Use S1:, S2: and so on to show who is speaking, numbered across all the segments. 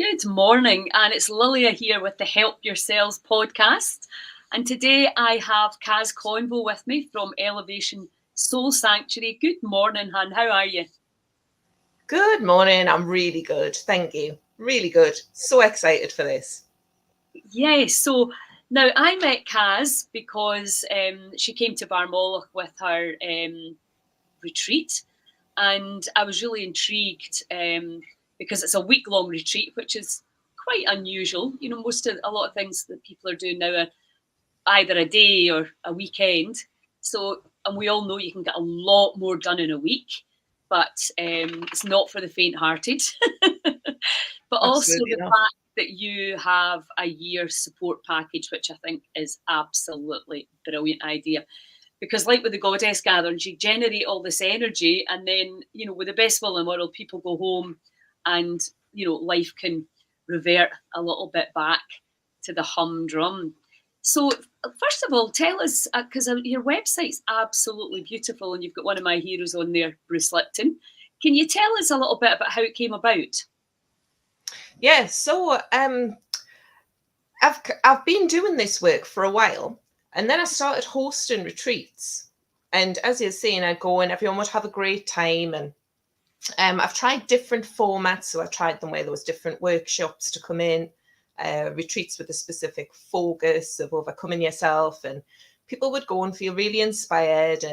S1: Good morning, and it's Lilia here with the Help Yourselves podcast. And today I have Kaz Convo with me from Elevation Soul Sanctuary. Good morning, hun. How are you?
S2: Good morning. I'm really good. Thank you. Really good. So excited for this.
S1: Yes, so now I met Kaz because she came to Barmoloch with her retreat, and I was really intrigued because it's a week-long retreat, which is quite unusual. You know, a lot of things that people are doing now are either a day or a weekend. So, and we all know you can get a lot more done in a week, but it's not for the faint-hearted. But also
S2: Absolutely
S1: the
S2: not.
S1: fact that you have a year support package, which I think is absolutely brilliant idea. Because like with the goddess gatherings, you generate all this energy, and then with the best will in the world, people go home, and life can revert a little bit back to the humdrum. So, first of all, tell us, because your website's absolutely beautiful, and you've got one of my heroes on there, Bruce Lipton. Can you tell us a little bit about how it came about?
S2: Yeah, so I've been doing this work for a while, and then I started hosting retreats. And as you're saying, I'd go and everyone would have a great time. And I've tried different formats. So I tried them where there was different workshops to come in, retreats with a specific focus of overcoming yourself, and people would go and feel really inspired.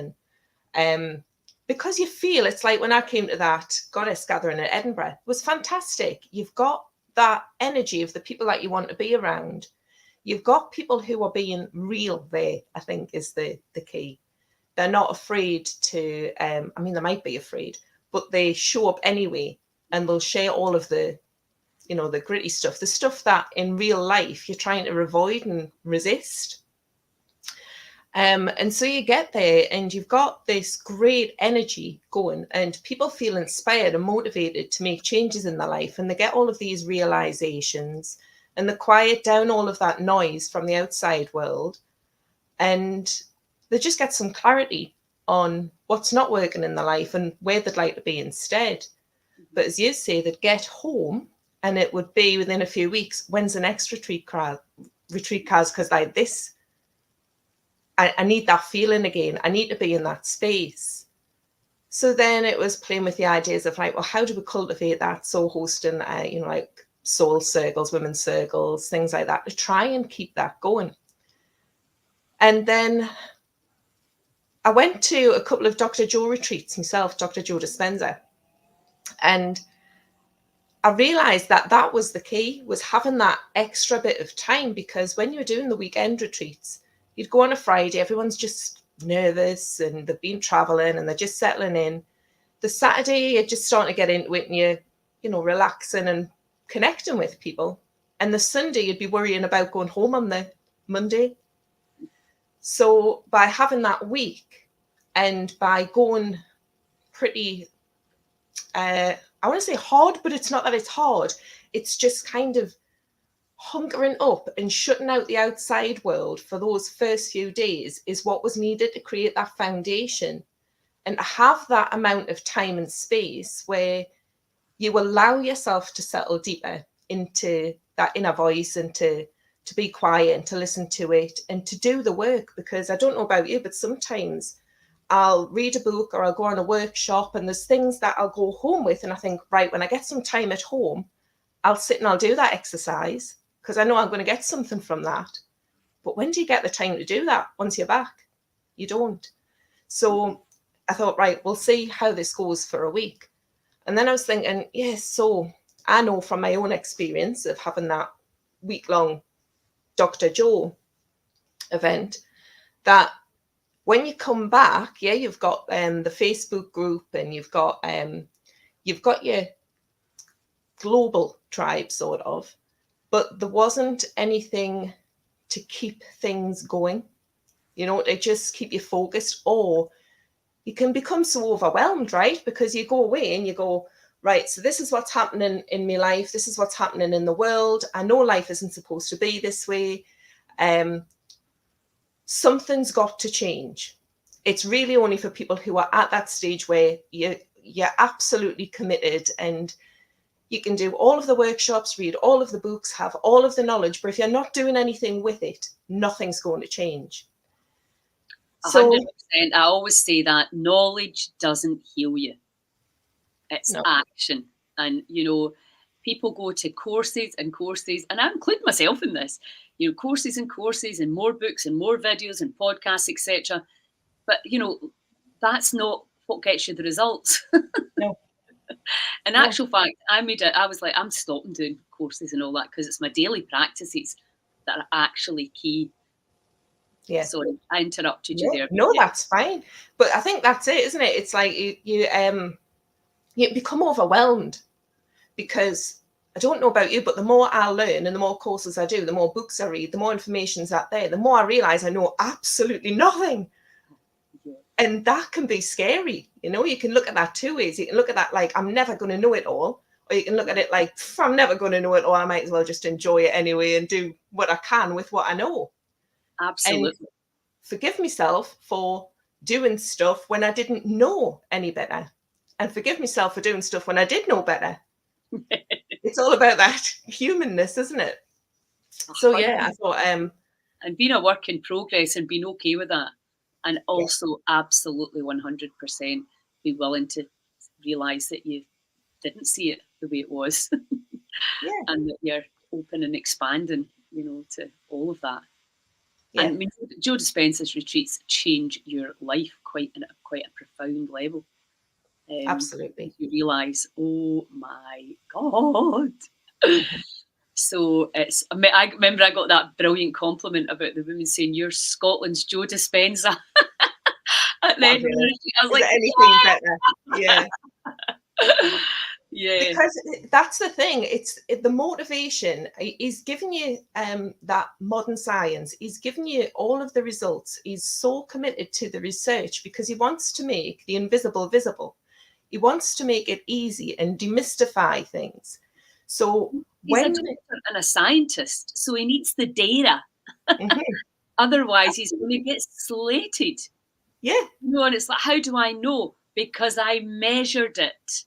S2: And because you feel it's like when I came to that goddess gathering at Edinburgh, it was fantastic. You've got that energy of the people that you want to be around. You've got people who are being real there, I think is the key. They're not afraid to, I mean, they might be afraid, but they show up anyway, and they'll share all of the gritty stuff, the stuff that in real life you're trying to avoid and resist. And so you get there and you've got this great energy going, and people feel inspired and motivated to make changes in their life. And they get all of these realizations, and they quiet down all of that noise from the outside world. And they just get some clarity on what's not working in their life and where they'd like to be instead. But as you say, they'd get home, and it would be within a few weeks, when's the next retreat, Kaz? Because like this, I need that feeling again. I need to be in that space. So then it was playing with the ideas of like, well, how do we cultivate that? So hosting, like soul circles, women's circles, things like that, to try and keep that going. And then I went to a couple of Dr. Joe retreats myself, Dr. Joe Dispenza. And I realized that that was the key, was having that extra bit of time, because when you're doing the weekend retreats, you'd go on a Friday, everyone's just nervous and they've been traveling and they're just settling in. The Saturday, you're just starting to get into it and you're relaxing and connecting with people. And the Sunday, you'd be worrying about going home on the Monday. So by having that week, and by going pretty, I want to say hard, but it's not that it's hard. It's just kind of hunkering up and shutting out the outside world for those first few days is what was needed to create that foundation, and to have that amount of time and space where you allow yourself to settle deeper into that inner voice, and to be quiet and to listen to it and to do the work. Because I don't know about you, but sometimes I'll read a book or I'll go on a workshop, and there's things that I'll go home with, and I think, right, when I get some time at home, I'll sit and I'll do that exercise because I know I'm going to get something from that. But when do you get the time to do that once you're back? You don't. So I thought, right, we'll see how this goes for a week. And then I was thinking, yes, so I know from my own experience of having that week-long Dr. Joe event that when you come back, yeah, you've got the Facebook group, and you've got your global tribe sort of, but there wasn't anything to keep things going, to just keep you focused. Or you can become so overwhelmed, right? Because you go away and you go, right, so this is what's happening in my life. This is what's happening in the world. I know life isn't supposed to be this way. Something's got to change. It's really only for people who are at that stage where you're absolutely committed, and You can do all of the workshops, read all of the books, have all of the knowledge, but if you're not doing anything with it, nothing's going to change.
S1: 100%. I always say that knowledge doesn't heal you. It's
S2: No.
S1: action. And, people go to courses and courses, and I include myself in this, courses and courses and more books and more videos and podcasts, etc. But, that's not what gets you the results.
S2: No.
S1: In actual fact, I was like, I'm stopping doing courses and all that because it's my daily practices that are actually key.
S2: Yeah.
S1: Sorry, I interrupted you there.
S2: No, that's fine. But I think that's it, isn't it? It's like you become overwhelmed, because I don't know about you, but the more I learn and the more courses I do, the more books I read, the more information's out there, the more I realize I know absolutely nothing.
S1: Yeah.
S2: And that can be scary. You can look at that two ways. You can look at that like, I'm never going to know it all. Or you can look at it like, I'm never going to know it all. I might as well just enjoy it anyway and do what I can with what I know.
S1: Absolutely.
S2: And forgive myself for doing stuff when I didn't know any better. And forgive myself for doing stuff when I did know better. It's all about that humanness, isn't it? So yeah, I thought
S1: and being a work in progress and being okay with that, and also absolutely 100% be willing to realize that you didn't see it the way it was. And that you're open and expanding, to all of that. And I mean, Joe Dispenza's retreats change your life quite at a profound level.
S2: Absolutely.
S1: You realise, oh my God. So I remember I got that brilliant compliment about the women saying, "You're Scotland's Joe Dispenza." At the end of the retreat, I was like,
S2: anything better. Yeah.
S1: Yeah.
S2: Because that's the thing. It's the motivation is giving you that modern science. He's giving you all of the results. He's so committed to the research because he wants to make the invisible visible. He wants to make it easy and demystify things. So
S1: he's a doctor and a scientist, so he needs the data. Otherwise, he's going to get slated.
S2: Yeah.
S1: And it's like, how do I know? Because I measured it.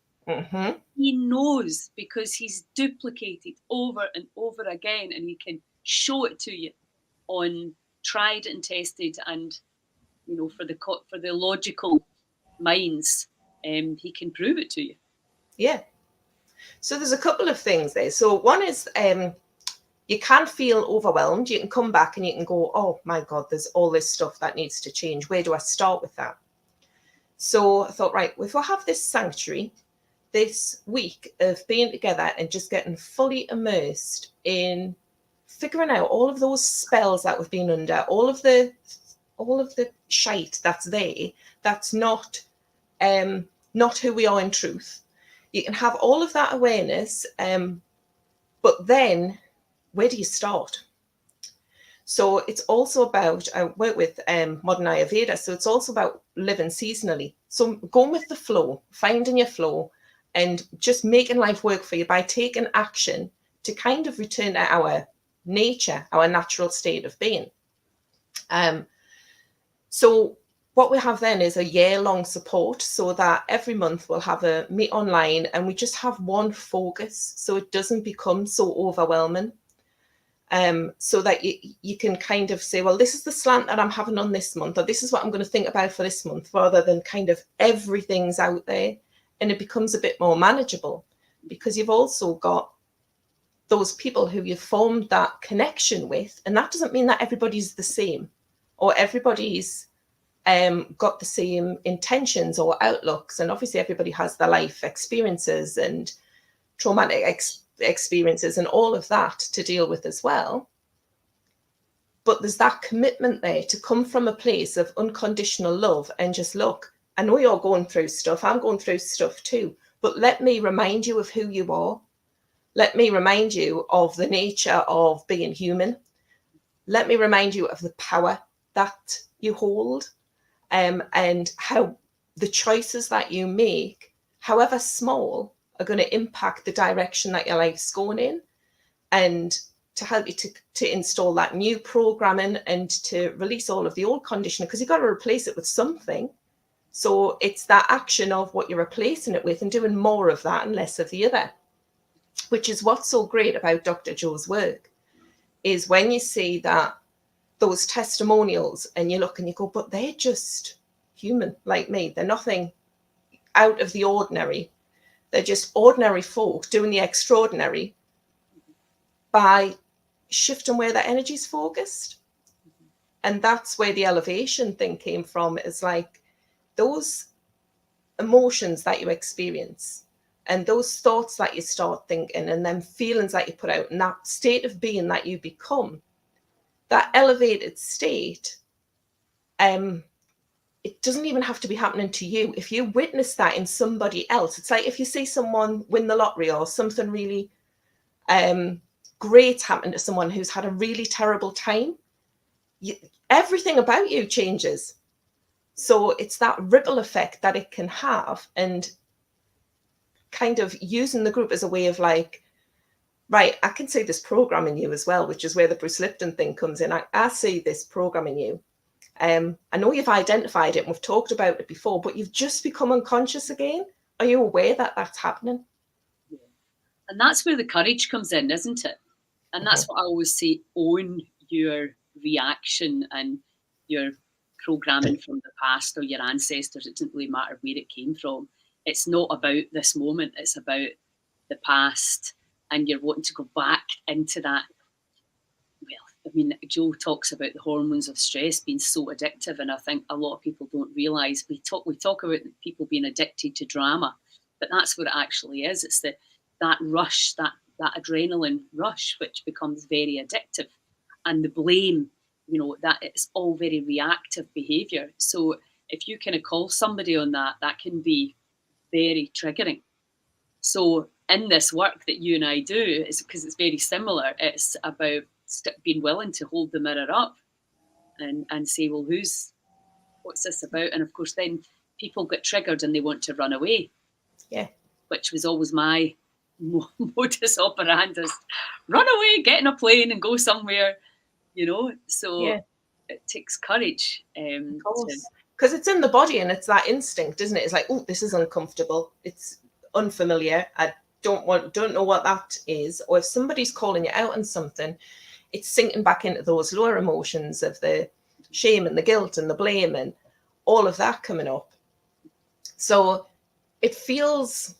S1: He knows because he's duplicated over and over again, and he can show it to you on tried and tested, and for the logical minds, he can prove it to you.
S2: Yeah. So there's a couple of things there. So one is you can feel overwhelmed. You can come back and you can go, oh my God, there's all this stuff that needs to change. Where do I start with that? So I thought, right, if I have this sanctuary, this week of being together and just getting fully immersed in figuring out all of those spells that we've been under, all of the shite that's there, that's not who we are in truth. You can have all of that awareness, but then where do you start? So it's also about, I work with modern Ayurveda, so it's also about living seasonally. So going with the flow, finding your flow, and just making life work for you by taking action to kind of return to our nature, our natural state of being. So what we have then is a year-long support, so that every month we'll have a meet online and we just have one focus, so it doesn't become so overwhelming. So that you can kind of say, well, this is the slant that I'm having on this month, or this is what I'm going to think about for this month, rather than kind of everything's out there. And it becomes a bit more manageable because you've also got those people who you've formed that connection with. And that doesn't mean that everybody's the same or everybody's got the same intentions or outlooks. And obviously everybody has their life experiences and traumatic experiences and all of that to deal with as well. But there's that commitment there to come from a place of unconditional love and just look, I know you're going through stuff. I'm going through stuff too. But let me remind you of who you are. Let me remind you of the nature of being human. Let me remind you of the power that you hold, and how the choices that you make, however small, are going to impact the direction that your life's going in, and to help you to install that new programming and to release all of the old conditioning, because you've got to replace it with something. So it's that action of what you're replacing it with and doing more of that and less of the other. which is what's so great about Dr. Joe's work, is when you see that those testimonials and you look and you go, but they're just human like me. They're nothing out of the ordinary. They're just ordinary folk doing the extraordinary by shifting where their energy's focused. And that's where the elevation thing came from. Is like those emotions that you experience and those thoughts that you start thinking and then feelings that you put out and that state of being that you become, that elevated state, it doesn't even have to be happening to you. If you witness that in somebody else, it's like if you see someone win the lottery or something really great happen to someone who's had a really terrible time, everything about you changes. So it's that ripple effect that it can have, and kind of using the group as a way of like, right, I can see this program in you as well, which is where the Bruce Lipton thing comes in. I see this program in you. I know you've identified it and we've talked about it before, but you've just become unconscious again. Are you aware that that's happening?
S1: Yeah. And that's where the courage comes in, isn't it? And that's what I always say, own your reaction and your programming from the past or your ancestors. It doesn't really matter where it came from. It's not about this moment. It's about the past, and you're wanting to go back into that. Well, I mean, Joe talks about the hormones of stress being so addictive, and I think a lot of people don't realise. We talk about people being addicted to drama, but that's what it actually is. It's that rush, that adrenaline rush, which becomes very addictive, and the blame, that it's all very reactive behaviour. So if you kind of call somebody on that, that can be very triggering. So in this work that you and I do, is because it's very similar. It's about being willing to hold the mirror up and say, well, what's this about? And of course, then people get triggered and they want to run away.
S2: Yeah.
S1: Which was always my modus operandi: run away, get in a plane and go somewhere, So
S2: yeah.
S1: It takes courage.
S2: Because it's in the body and it's that instinct, isn't it? It's like, oh, this is uncomfortable. It's unfamiliar. I don't know what that is. Or if somebody's calling you out on something, it's sinking back into those lower emotions of the shame and the guilt and the blame and all of that coming up. So it feels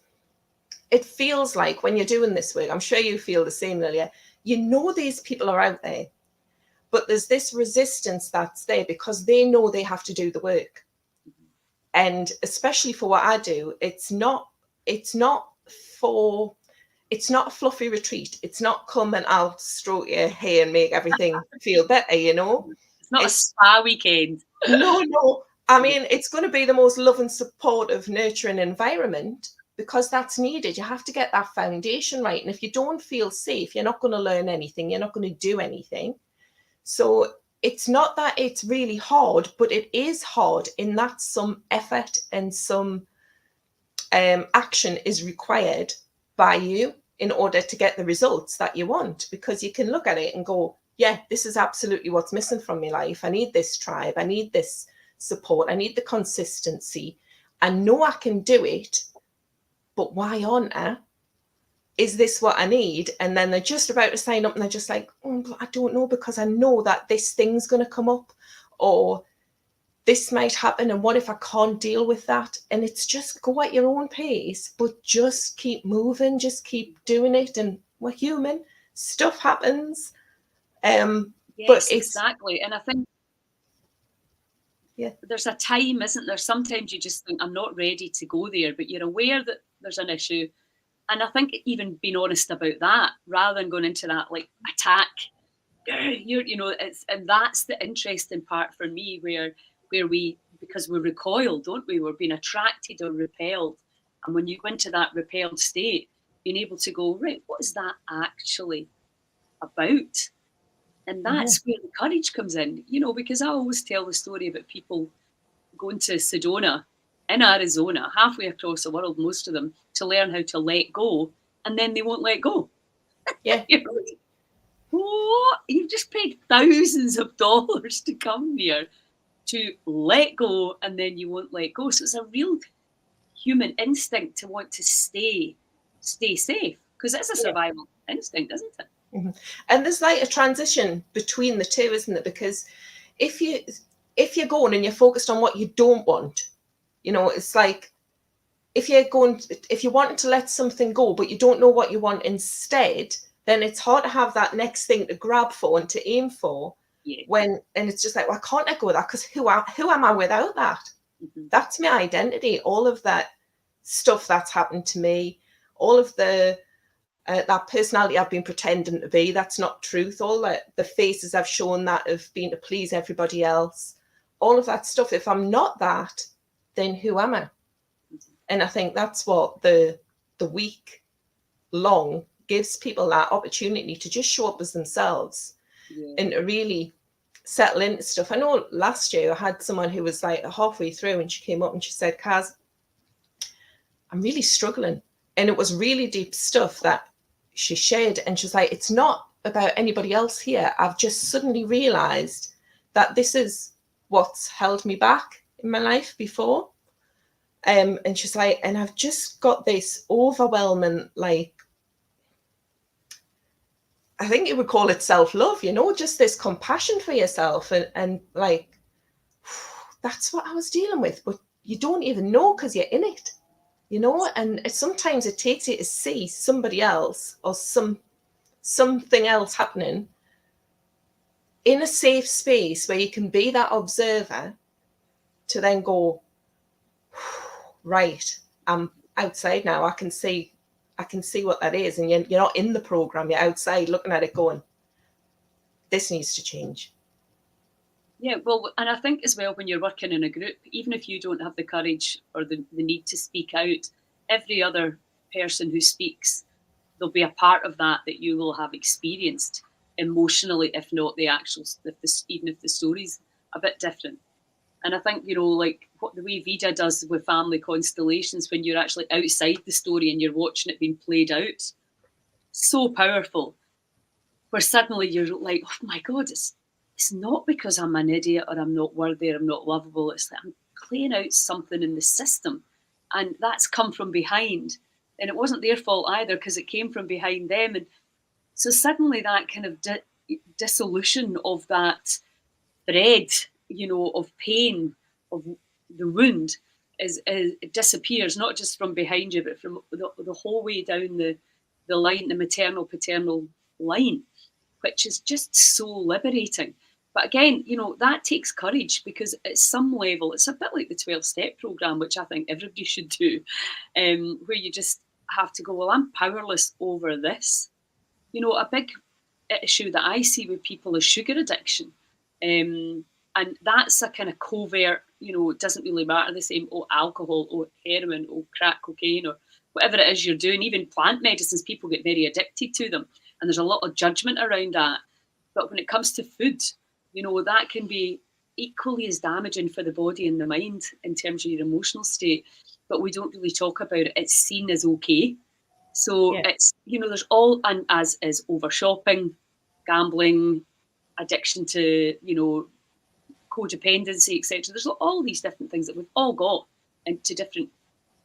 S2: like when you're doing this work, I'm sure you feel the same, Lilia, these people are out there, but there's this resistance that's there because they know they have to do the work. And especially for what I do, it's not a fluffy retreat. It's not come and I'll stroke your hair and make everything feel better,
S1: It's not a spa weekend.
S2: No. I mean, it's going to be the most loving, supportive, nurturing environment because that's needed. You have to get that foundation right. And if you don't feel safe, you're not going to learn anything. You're not going to do anything. So it's not that it's really hard, but it is hard in that some effort and some action is required by you in order to get the results that you want, because you can look at it and go, yeah, this is absolutely what's missing from my life. I need this tribe. I need this support. I need the consistency. I know I can do it, but why aren't I? Is this what I need? And then they're just about to sign up and they're just like, I don't know, because I know that this thing's going to come up or this might happen. And what if I can't deal with that? And it's just go at your own pace, but just keep moving, just keep doing it. And we're human. Stuff happens.
S1: Yes,
S2: but
S1: exactly. And I think
S2: yeah,
S1: there's a time, isn't there? Sometimes you just think, I'm not ready to go there, but you're aware that there's an issue. And I think even being honest about that, rather than going into that like attack, and that's the interesting part for me, where we, because we recoil, don't we? We're being attracted or repelled. And when you go into that repelled state, being able to go, right, what is that actually about? And that's where the courage comes in, because I always tell the story about people going to Sedona in Arizona, halfway across the world, most of them, to learn how to let go, and then they won't let go.
S2: Yeah.
S1: What? You've just paid thousands of dollars to come here to let go, and then you won't let go. So it's a real human instinct to want to stay safe. because it's a survival instinct, isn't it?
S2: Mm-hmm. And there's like a transition between the two, isn't it? Because if you're going and you're focused on what you don't want, you know, it's like if you're wanting to let something go, but you don't know what you want instead, then it's hard to have that next thing to grab for and to aim for.
S1: Yeah.
S2: And it's just like, well, I can't let go of that because who am I without that? Mm-hmm. That's my identity. All of that stuff that's happened to me, all of the that personality I've been pretending to be, that's not truth. All the faces I've shown that have been to please everybody else, all of that stuff. If I'm not that, then who am I? And I think that's what the week long gives people, that opportunity to just show up as themselves and to really settle into stuff. I know last year I had someone who was like halfway through and she came up and she said, Kaz, I'm really struggling. And it was really deep stuff that she shared. And she's like, it's not about anybody else here. I've just suddenly realized that this is what's held me back in my life before. And she's like, and I've just got this overwhelming, like, I think you would call it self-love, you know, just this compassion for yourself. And like, that's what I was dealing with. But you don't even know because you're in it, you know, and sometimes it takes you to see somebody else or something else happening in a safe space where you can be that observer to then go, right, I'm outside now. I can see what that is. And you're not in the program, you're outside looking at it going, this needs to change.
S1: Yeah, well, and I think as well, when you're working in a group, even if you don't have the courage or the need to speak out, every other person who speaks, there'll be a part of that you will have experienced emotionally, if not the actual, even if the story's a bit different. And I think, you know, like what the way Vida does with family constellations, when you're actually outside the story and you're watching it being played out, so powerful, where suddenly you're like, oh my God, it's not because I'm an idiot or I'm not worthy or I'm not lovable. It's like I'm playing out something in the system, and that's come from behind. And it wasn't their fault either, because it came from behind them. And so suddenly that kind of dissolution of that thread, you know, of pain, of the wound, it disappears, not just from behind you, but from the whole way down the line, the maternal paternal line, which is just so liberating. But again, you know, that takes courage, because at some level, it's a bit like the 12-step program, which I think everybody should do, where you just have to go, well, I'm powerless over this. You know, a big issue that I see with people is sugar addiction. And that's a kind of covert, you know, it doesn't really matter, the same, alcohol, heroin, crack cocaine, or whatever it is you're doing. Even plant medicines, people get very addicted to them. And there's a lot of judgment around that. But when it comes to food, you know, that can be equally as damaging for the body and the mind in terms of your emotional state. But we don't really talk about it. It's seen as okay. So it's, you know, there's all, and as is over shopping, gambling, addiction to, you know, codependency, etc. There's all these different things that we've all got into different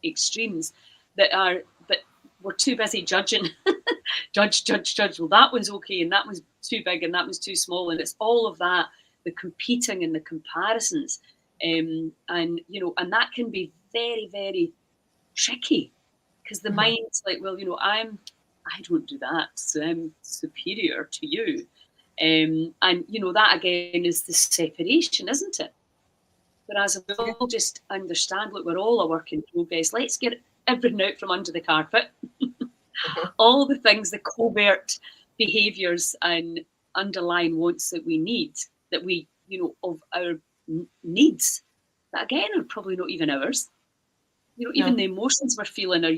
S1: extremes that are, but we're too busy judging. judge. Well, that one's okay, and that one's too big, and that one's too small, and it's all of that, the competing and the comparisons, and you know, and that can be very, very tricky, because the mind's like, well, you know, I don't do that, so I'm superior to you, and you know, that again is the separation, isn't it? Whereas if we all just understand, look, we're all a work in progress. Let's get everything out from under the carpet. All the things, the covert behaviours and underlying wants that we need, that we, you know, of our needs, that again are probably not even ours. You know, even the emotions we're feeling are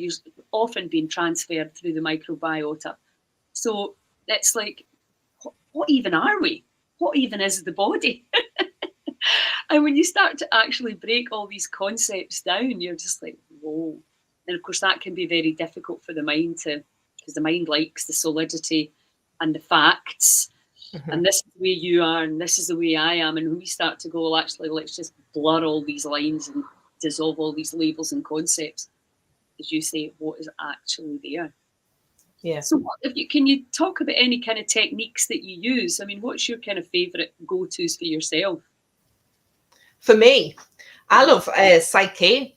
S1: often being transferred through the microbiota. So it's like, what even are we? What even is the body? And when you start to actually break all these concepts down, you're just like, whoa. And of course, that can be very difficult for the mind because the mind likes the solidity and the facts. And this is the way you are, and this is the way I am. And when we start to go, well, actually, let's just blur all these lines and dissolve all these labels and concepts, as you say, what is actually there.
S2: Yeah.
S1: So can you talk about any kind of techniques that you use? I mean, what's your kind of favourite go-tos for yourself?
S2: For me, I love Psyche.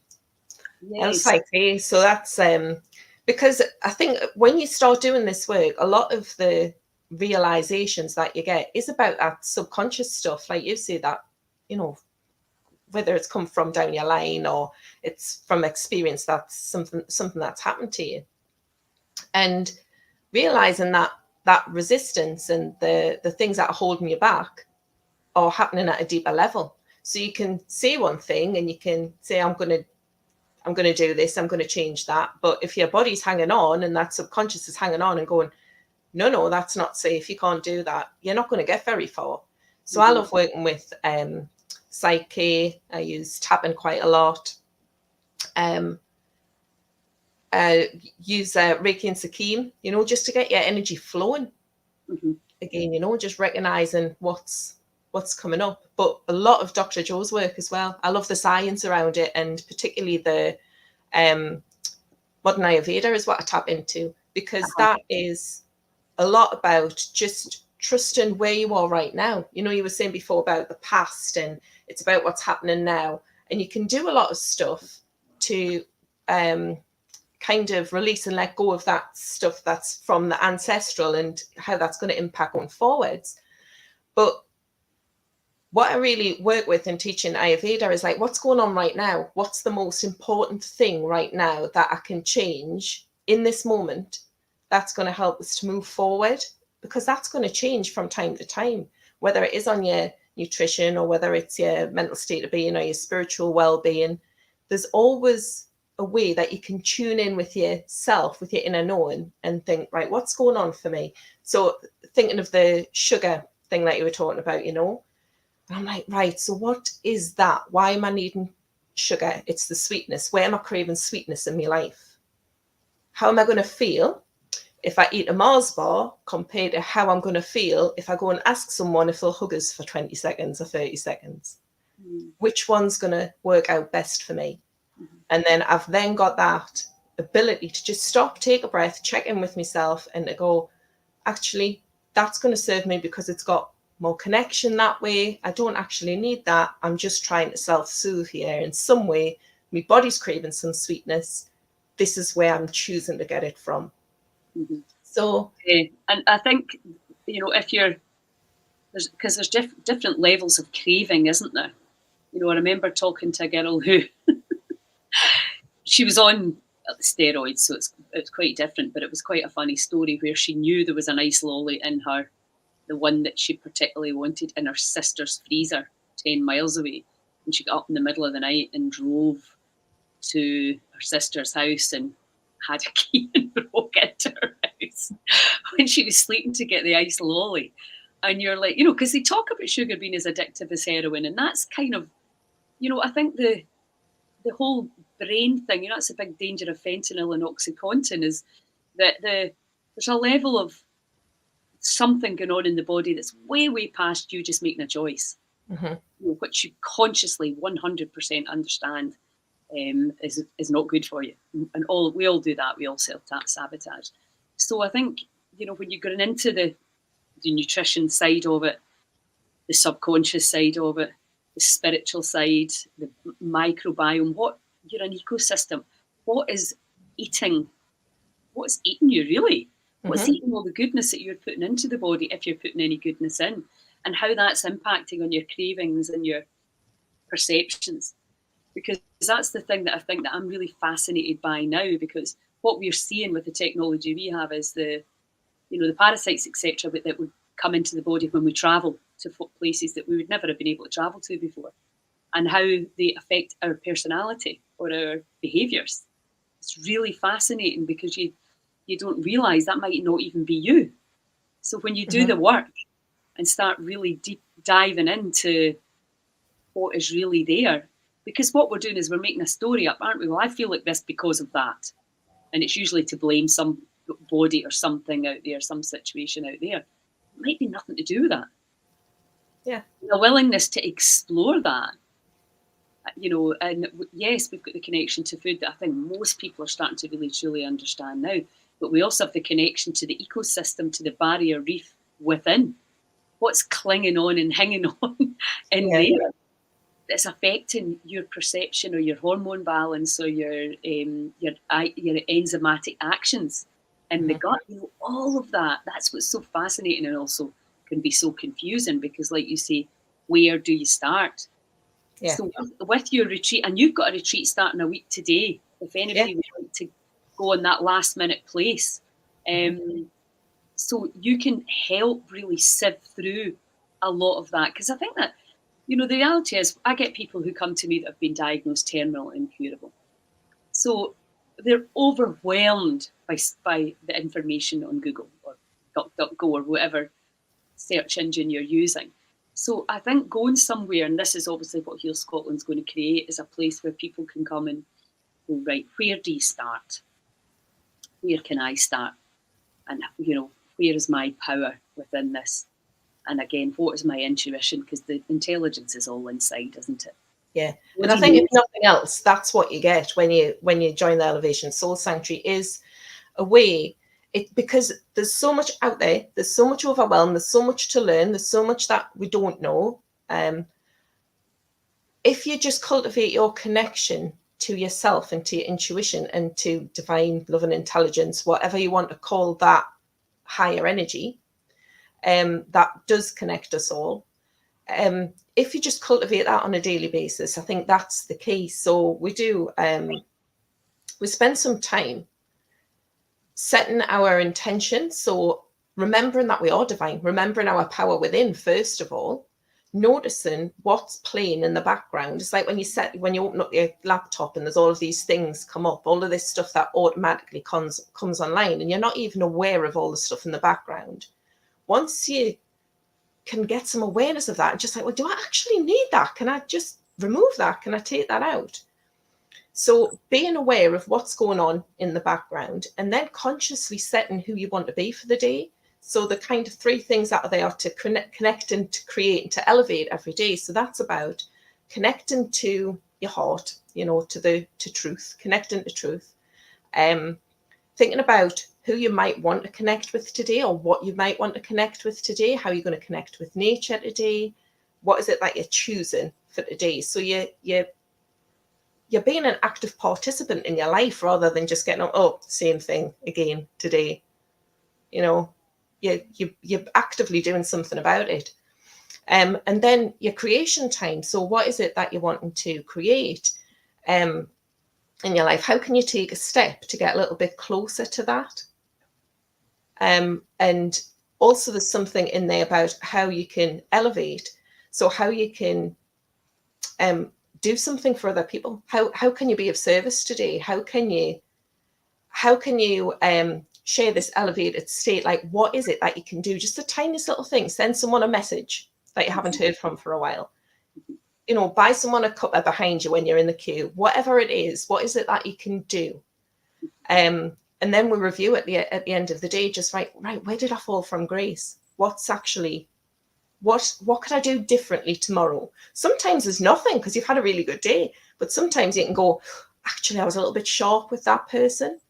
S2: I love
S1: Yes.
S2: Psyche. So that's because I think when you start doing this work, a lot of the realizations that you get is about that subconscious stuff. Like you say that, you know, whether it's come from down your line or it's from experience, that's something that's happened to you. And realizing that that resistance and the things that are holding you back are happening at a deeper level. So you can say one thing and you can say, I'm gonna do this, I'm gonna change that. But if your body's hanging on and that subconscious is hanging on and going, no, that's not safe, you can't do that, you're not going to get very far. So I
S1: Mm-hmm.
S2: love working with Psyche. I use tapping quite a lot. Um, use Reiki and Sakim, just to get your energy flowing.
S1: Mm-hmm.
S2: Again, just recognizing what's coming up. But a lot of Dr. Joe's work as well. I love the science around it, and particularly the modern Ayurveda is what I tap into, because
S1: Uh-huh.
S2: that is a lot about just trusting where you are right now. You were saying before about the past, and it's about what's happening now. And you can do a lot of stuff to kind of release and let go of that stuff that's from the ancestral and how that's going to impact going forwards. But what I really work with in teaching Ayurveda is like, what's going on right now? What's the most important thing right now that I can change in this moment that's going to help us to move forward? Because that's going to change from time to time, whether it is on your nutrition or whether it's your mental state of being or your spiritual well-being. There's always a way that you can tune in with yourself, with your inner knowing, and think, right, what's going on for me? So thinking of the sugar thing that you were talking about, and I'm like, right, so what is that? Why am I needing sugar? It's the sweetness. Where am I craving sweetness in my life? How am I going to feel if I eat a Mars bar compared to how I'm going to feel if I go and ask someone if they'll hug us for 20 seconds or 30 seconds?
S1: Mm-hmm.
S2: Which one's going to work out best for me?
S1: Mm-hmm.
S2: And then I've then got that ability to just stop, take a breath, check in with myself, and to go, actually, that's going to serve me because it's got more connection that way. I don't actually need that. I'm just trying to self-soothe here in some way. My body's craving some sweetness. This is where I'm choosing to get it from.
S1: Mm-hmm.
S2: So,
S1: and I think, if you're because there's different levels of craving, isn't there? I remember talking to a girl who she was on steroids, so it's quite different, but it was quite a funny story where she knew there was an ice lolly in her, the one that she particularly wanted, in her sister's freezer 10 miles away. And she got up in the middle of the night and drove to her sister's house and had a key and broke into her house when she was sleeping to get the ice lolly. And you're like, because they talk about sugar being as addictive as heroin, and that's kind of, I think the whole brain thing, that's a big danger of fentanyl and OxyContin, is that there's a level of something going on in the body that's way, way past you just making a choice, which you consciously 100% understand is not good for you. And we all do that. We all self-sabotage. So I think, when you're going into the nutrition side of it, the subconscious side of it, the spiritual side, the microbiome, you're an ecosystem. What is eating? What's eating you really? What's eating all the goodness that you're putting into the body, if you're putting any goodness in, and how that's impacting on your cravings and your perceptions? Because that's the thing that I think that I'm really fascinated by now, because what we're seeing with the technology we have is the parasites, etc., that would come into the body when we travel to places that we would never have been able to travel to before, and how they affect our personality or our behaviours. It's really fascinating, because you don't realise that might not even be you. So when you do the work and start really deep diving into what is really there, because what we're doing is we're making a story up, aren't we? Well, I feel like this because of that. And it's usually to blame some body or something out there, some situation out there. It might be nothing to do with that.
S2: yeah.
S1: The willingness to explore that And yes, we've got the connection to food that I think most people are starting to really truly understand now. But we also have the connection to the ecosystem, to the barrier reef within. What's clinging on and hanging on in
S2: Yeah.
S1: there that's affecting your perception or your hormone balance or your enzymatic actions in the gut. All of that. That's what's so fascinating and also can be so confusing because, like you say, where do you start?
S2: Yeah.
S1: So with your retreat, and you've got a retreat starting a week today, if anybody would like to go on that last minute place, so you can help really sieve through a lot of that. Because I think that, the reality is I get people who come to me that have been diagnosed terminal and incurable. So they're overwhelmed by the information on Google or DuckDuckGo or whatever search engine you're using. So I think going somewhere, and this is obviously what Heal Scotland's going to create, is a place where people can come and go, right, where do you start? Where can I start? And, where is my power within this? And again, what is my intuition? Because the intelligence is all inside, isn't it?
S2: Yeah. And I think if nothing else, that's what you get when you join the Elevation Soul Sanctuary is a way, because there's so much out there, there's so much overwhelm, there's so much to learn, there's so much that we don't know. If you just cultivate your connection to yourself and to your intuition and to divine love and intelligence, whatever you want to call that higher energy, that does connect us all. If you just cultivate that on a daily basis, I think that's the key. So we spend some time setting our intention. So remembering that we are divine, remembering our power within, first of all, noticing what's playing in the background. It's like when you open up your laptop and there's all of these things come up, all of this stuff that automatically comes online, and you're not even aware of all the stuff in the background. Once you can get some awareness of that and just like, well, do I actually need that? Can I just remove that? Can I take that out? So being aware of what's going on in the background and then consciously setting who you want to be for the day. So the kind of 3 things that are there to connect and to create and to elevate every day. So that's about connecting to your heart, to truth, connecting to truth. Thinking about who you might want to connect with today or what you might want to connect with today, how you're going to connect with nature today. What is it that you're choosing for today? So you're being an active participant in your life rather than just getting, same thing again today. You're actively doing something about it. And then your creation time. So what is it that you're wanting to create in your life? How can you take a step to get a little bit closer to that? And also there's something in there about how you can elevate. So how you can do something for other people. How can you be of service today? How can you share this elevated state? Like, what is it that you can do? Just the tiniest little thing. Send someone a message that you haven't heard from for a while. Buy someone a cuppa behind you when you're in the queue. Whatever it is, what is it that you can do? And then we review at the end of the day, just right, where did I fall from grace? What could I do differently tomorrow? Sometimes there's nothing because you've had a really good day, but sometimes you can go, actually, I was a little bit sharp with that person.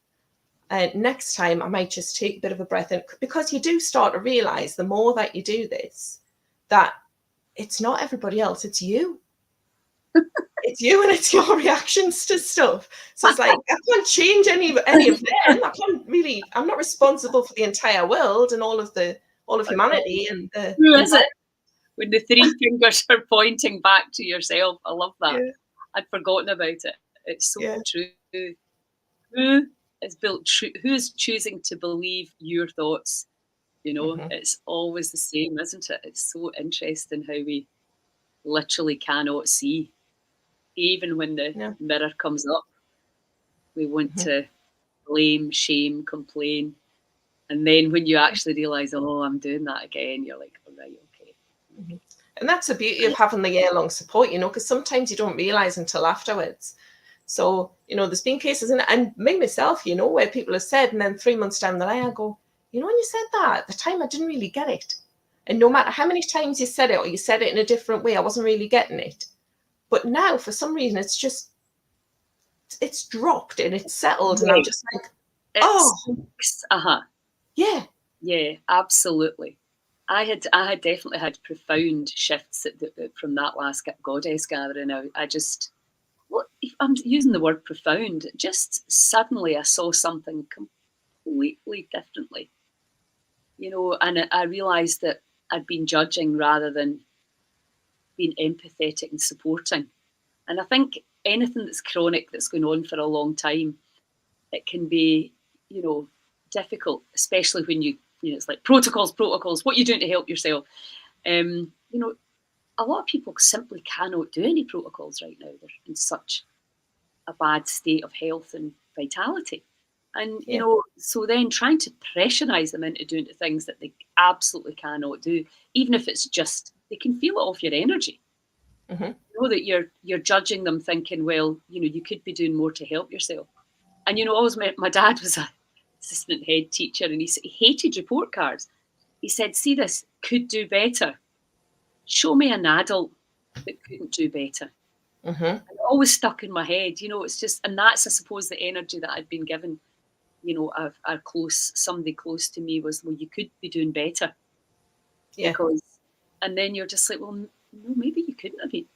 S2: And next time I might just take a bit of a breath in, because you do start to realize the more that you do this, that it's not everybody else, it's you. It's you and it's your reactions to stuff. So it's like, I can't change any of them. I'm not responsible for the entire world and all of humanity. And
S1: who is it? When the 3 fingers are pointing back to yourself. I love that. Yeah. I'd forgotten about it. It's so true. Who is choosing to believe your thoughts? It's always the same, isn't it? It's so interesting how we literally cannot see. Even when the mirror comes up, we want to blame, shame, complain. And then when you actually realise, I'm doing that again, you're like, all right, okay.
S2: And that's the beauty of having the year-long support, because sometimes you don't realise until afterwards. So, there's been cases, and me myself, where people have said, and then 3 months down the line, I go, when you said that, at the time I didn't really get it. And no matter how many times you said it or you said it in a different way, I wasn't really getting it. But now, for some reason, it's dropped and it's settled, and I'm
S1: Yes,
S2: just like,
S1: it
S2: oh,
S1: sinks.
S2: yeah,
S1: Yeah, absolutely. I had definitely had profound shifts from that last goddess gathering. I just, well, if I'm using the word profound, just suddenly I saw something completely differently, and I realised that I'd been judging rather than being empathetic and supporting. And I think anything that's chronic, that's going on for a long time, it can be, you know, difficult, especially when it's like protocols, what are you doing to help yourself? Um, you know, a lot of people simply cannot do any protocols right now. They're in such a bad state of health and vitality. And,
S2: yeah,
S1: so then trying to pressurize them into doing the things that they absolutely cannot do, even if it's just, they can feel it off your energy.
S2: hmm,
S1: That you're judging them, thinking, well, you could be doing more to help yourself. And always my dad was a assistant head teacher, and he hated report cards. He said, "See, this could do better. Show me an adult that couldn't do better."
S2: hmm,
S1: And it always stuck in my head. It's just, and that's, I suppose, the energy that I'd been given. Somebody close to me was, well, you could be doing better,
S2: yeah,
S1: because, and then you're just like, well, no, maybe you couldn't have been.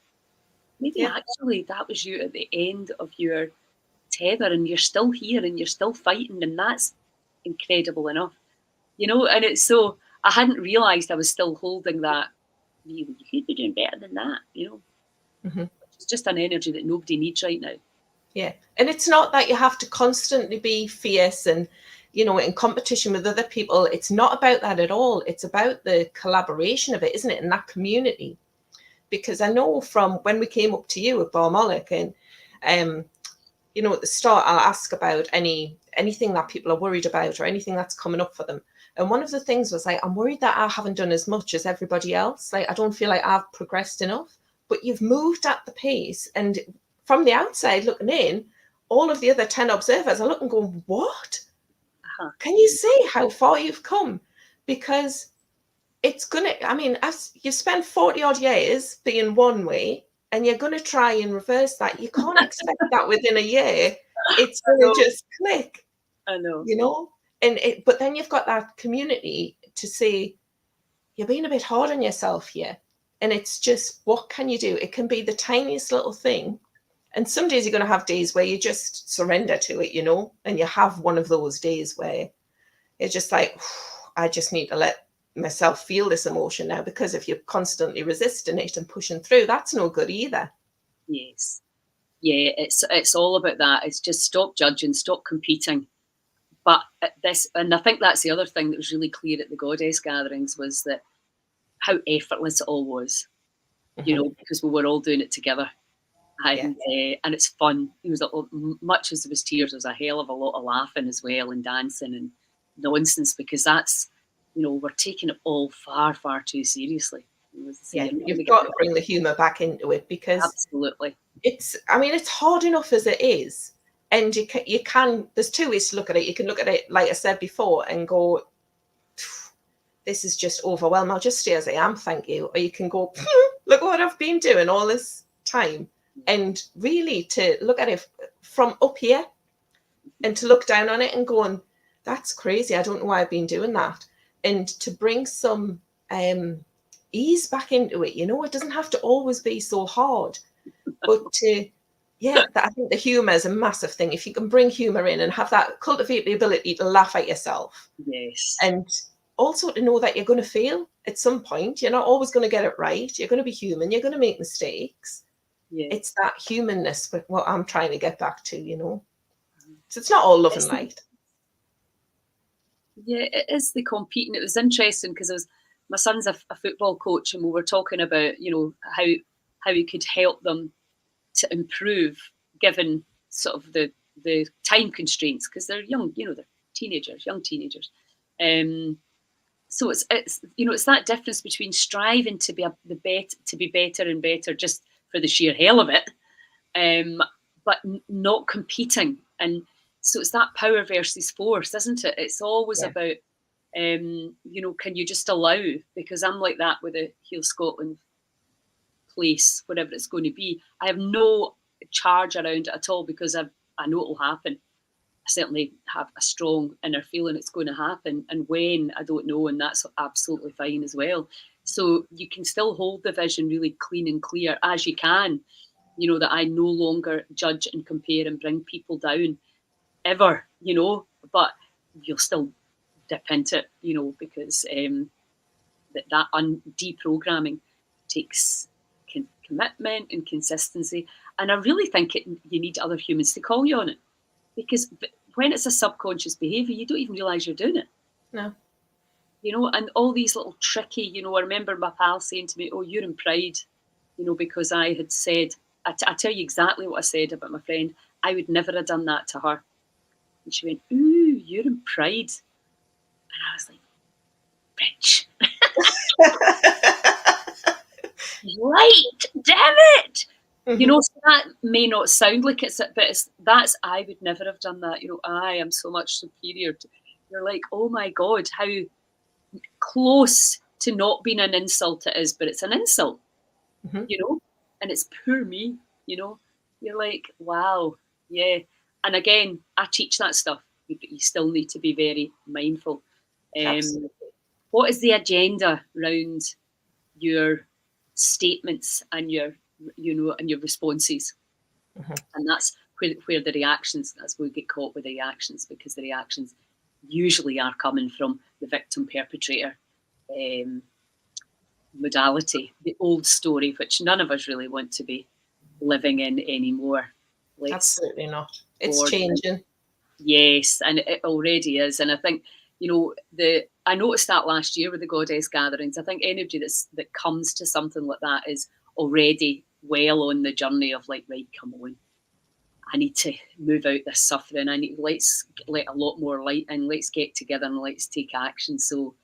S1: Maybe
S2: yeah,
S1: actually that was you at the end of your tether, and you're still here and you're still fighting, and that's incredible enough. And it's so, I hadn't realised I was still holding that. You could be doing better than that.
S2: hmm,
S1: It's just an energy that nobody needs right now.
S2: yeah. And it's not that you have to constantly be fierce and, in competition with other people. It's not about that at all. It's about the collaboration of it, isn't it? And that community. Because I know from when we came up to you at Balmollock, and um, at the start, I'll ask about anything that people are worried about or anything that's coming up for them. And one of the things was like, I'm worried that I haven't done as much as everybody else. Like, I don't feel like I've progressed enough. But you've moved at the pace, and from the outside looking in, all of the other 10 observers are looking, going, "What?
S1: Uh-huh.
S2: Can you see how far you've come?" Because it's gonna, I mean, as you spend 40 odd years being one way, and you're gonna try and reverse that. You can't expect that within a year. It's
S1: I
S2: gonna
S1: know.
S2: just click,
S1: I know.
S2: you know? But then you've got that community to say, you're being a bit hard on yourself here. And it's just, what can you do? It can be the tiniest little thing. And some days you're going to have days where you just surrender to it, and you have one of those days where it's just like, I just need to let myself feel this emotion now, because if you're constantly resisting it and pushing through, that's no good either.
S1: Yes. Yeah, it's all about that. It's just stop judging, stop competing. But and I think that's the other thing that was really clear at the goddess gatherings, was that how effortless it all was,
S2: Hmm.
S1: because we were all doing it together.
S2: Yeah,
S1: And it's fun. It was much as there was tears, there was a hell of a lot of laughing as well, and dancing and nonsense, because that's, we're taking it all far, far too seriously. As I say,
S2: yeah.
S1: you're not going to
S2: You've
S1: get
S2: got to bring the humor back into it, because
S1: absolutely.
S2: I mean, it's hard enough as it is. And there's two ways to look at it. You can look at it, like I said before, and go, this is just overwhelming. I'll just stay as I am, thank you. Or you can go, look what I've been doing all this time. And really to look at it from up here, and to look down on it and going, that's crazy. I don't know why I've been doing that. And to bring some ease back into it. It doesn't have to always be so hard, but I think the humor is a massive thing. If you can bring humor in and have that, cultivate the ability to laugh at yourself,
S1: Yes.
S2: and also to know that you're going to fail at some point. You're not always going to get it right. You're going to be human. You're going to make mistakes.
S1: Yeah.
S2: It's that humanness, but what I'm trying to get back to. So it's not all love and
S1: It's
S2: light.
S1: Yeah, it is the competing. It was interesting because my son's a football coach, and we were talking about how we could help them to improve, given sort of the time constraints, because they're young, they're young teenagers. Um, so it's that difference between striving to be to be better and better just for the sheer hell of it, but not competing. And so it's that power versus force, isn't it? It's always
S2: Yeah.
S1: about, can you just allow? Because I'm like that with the Heal Scotland place, whatever it's going to be. I have no charge around it at all because I know it will happen. I certainly have a strong inner feeling it's going to happen, and when, I don't know, and that's absolutely fine as well. So you can still hold the vision really clean and clear as you can, that I no longer judge and compare and bring people down ever, but you'll still dip into it, because that deprogramming takes commitment and consistency. And I really think you need other humans to call you on it, because when it's a subconscious behaviour, you don't even realise you're doing it.
S2: No.
S1: And all these little tricky, I remember my pal saying to me, "Oh, you're in pride," because I had said, I tell you exactly what I said about my friend. I would never have done that to her. And she went, "Ooh, you're in pride." And I was like, "Bitch." Right, damn it.
S2: Mm-hmm.
S1: So that may not sound like it's, but I would never have done that. I am so much superior to, you're like, oh my God, how close to not being an insult it is, but it's an insult,
S2: Mm-hmm.
S1: And it's poor me, you're like, wow, yeah. And again, I teach that stuff, but you still need to be very mindful.
S2: Absolutely.
S1: What is the agenda around your statements and your responses?
S2: Mm-hmm.
S1: And that's where the reactions, that's where we get caught with the reactions, because the reactions usually are coming from the victim perpetrator modality, the old story, which none of us really want to be living in anymore.
S2: Absolutely not. It's changing.
S1: Yes, and it already is. And I think, I noticed that last year with the Goddess gatherings. I think anybody that comes to something like that is already well on the journey of like, right, come on, I need to move out this suffering. Let's let a lot more light in. Let's get together and let's take action. So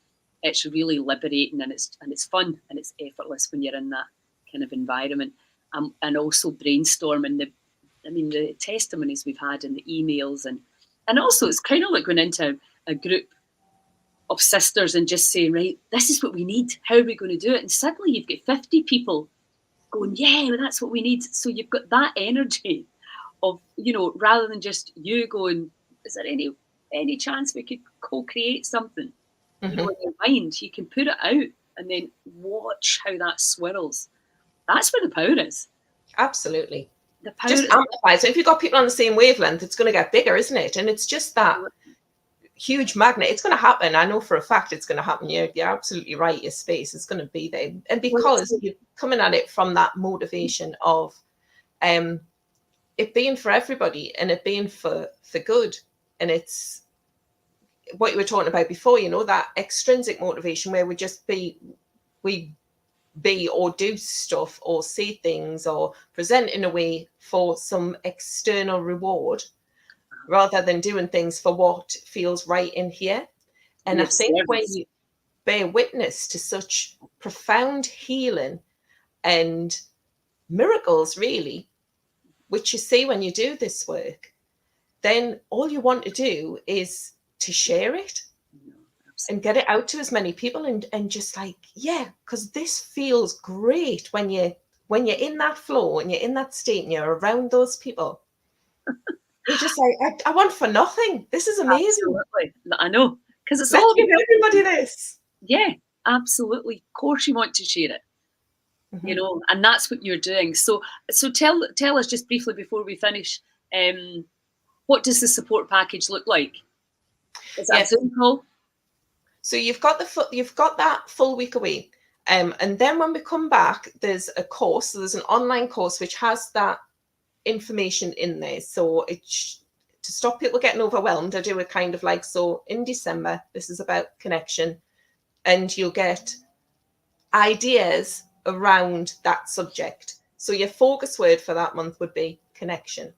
S1: it's really liberating, and it's fun and it's effortless when you're in that kind of environment. And also brainstorming the testimonies we've had and the emails, and also it's kind of like going into a group of sisters and just saying, right, this is what we need. How are we going to do it? And suddenly you've got 50 people going, yeah, well, that's what we need. So you've got that energy of, rather than just you going, is there any chance we could co-create something?
S2: Mm-hmm.
S1: In your mind, you can put it out and then watch how that swirls. That's where the power is.
S2: Absolutely.
S1: The power
S2: just amplifies. So if you've got people on the same wavelength, it's going to get bigger, isn't it? And it's just that huge magnet. It's going to happen. I know for a fact it's going to happen. You're absolutely right. Your space is going to be there. And because you're coming at it from that motivation of it being for everybody and it being for good. And it's what you were talking about before, that extrinsic motivation where we be or do stuff or see things or present in a way for some external reward rather than doing things for what feels right in here. And I think when you bear witness to such profound healing and miracles, really, which you see when you do this work, then all you want to do is to share it and get it out to as many people and just like, yeah, because this feels great when you're in that flow and you're in that state and you're around those people. You're just like, I want for nothing. This is amazing.
S1: Absolutely. I know. Because it's
S2: Let's
S1: all
S2: give everybody this.
S1: Yeah, absolutely. Of course you want to share it.
S2: Mm-hmm.
S1: And that's what you're doing. So tell us just briefly before we finish, what does the support package look like? Is that a Zoom call?
S2: So you've got that full week away. And then when we come back, there's a course. So there's an online course which has that information in there. So to stop people getting overwhelmed, I do a kind of like, so in December, this is about connection, and you'll get ideas around that subject. So your focus word for that month would be connection.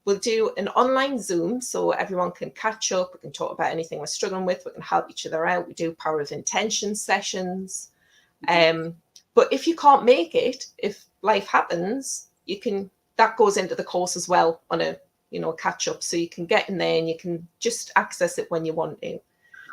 S2: We'll do an online Zoom so everyone can catch up. We can talk about anything we're struggling with. We can help each other out. We do power of intention sessions. But if you can't make it, if life happens, that goes into the course as well on a catch up. So you can get in there and you can just access it when you want to.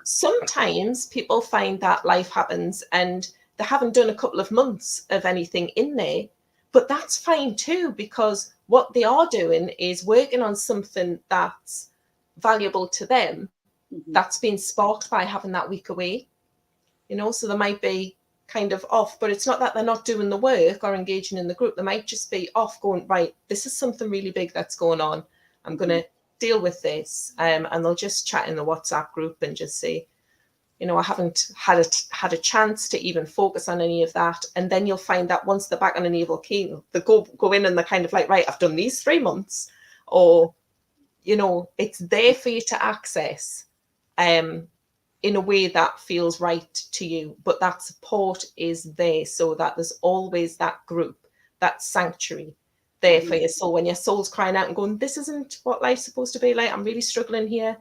S2: Sometimes people find that life happens and they haven't done a couple of months of anything in there, but that's fine too, because what they are doing is working on something that's valuable to them, that's been sparked by having that week away. So they might be kind of off, but it's not that they're not doing the work or engaging in the group. They might just be off going, right, this is something really big that's going on. I'm going to deal with this. And they'll just chat in the WhatsApp group and just say, I haven't had a chance to even focus on any of that. And then you'll find that once they're back on an evil keel, they go in and they're kind of like, right, I've done these 3 months, or, it's there for you to access in a way that feels right to you. But that support is there so that there's always that group, that sanctuary there for your soul. When your soul's crying out and going, this isn't what life's supposed to be like, I'm really struggling here.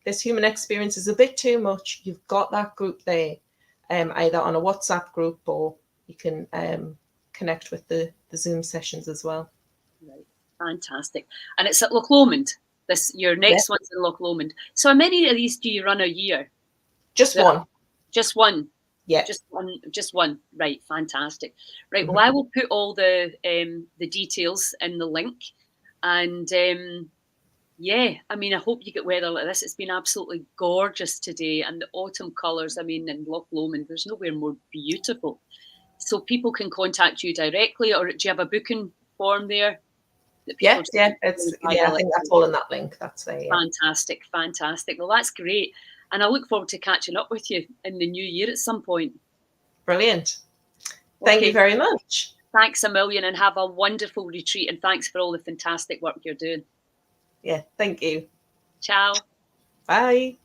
S2: This human experience is a bit too much. You've got that group there, either on a WhatsApp group, or you can connect with the Zoom sessions as well.
S1: Right, fantastic. And it's at Loch Lomond. Your next one's in Loch Lomond. So how many of these do you run a year?
S2: Just one.
S1: Just one.
S2: Yeah.
S1: Just one. Right, fantastic. Right, well, I will put all the details in the link, and yeah, I mean, I hope you get weather like this. It's been absolutely gorgeous today, and the autumn colours, I mean, in Loch Lomond, there's nowhere more beautiful. So people can contact you directly, or do you have a booking form there?
S2: Yeah, I think that's all in that link. That's there. Yeah.
S1: Fantastic. Well, that's great. And I look forward to catching up with you in the new year at some point.
S2: Brilliant. Thank you very much.
S1: Thanks a million, and have a wonderful retreat. And thanks for all the fantastic work you're doing.
S2: Yeah, thank you.
S1: Ciao.
S2: Bye.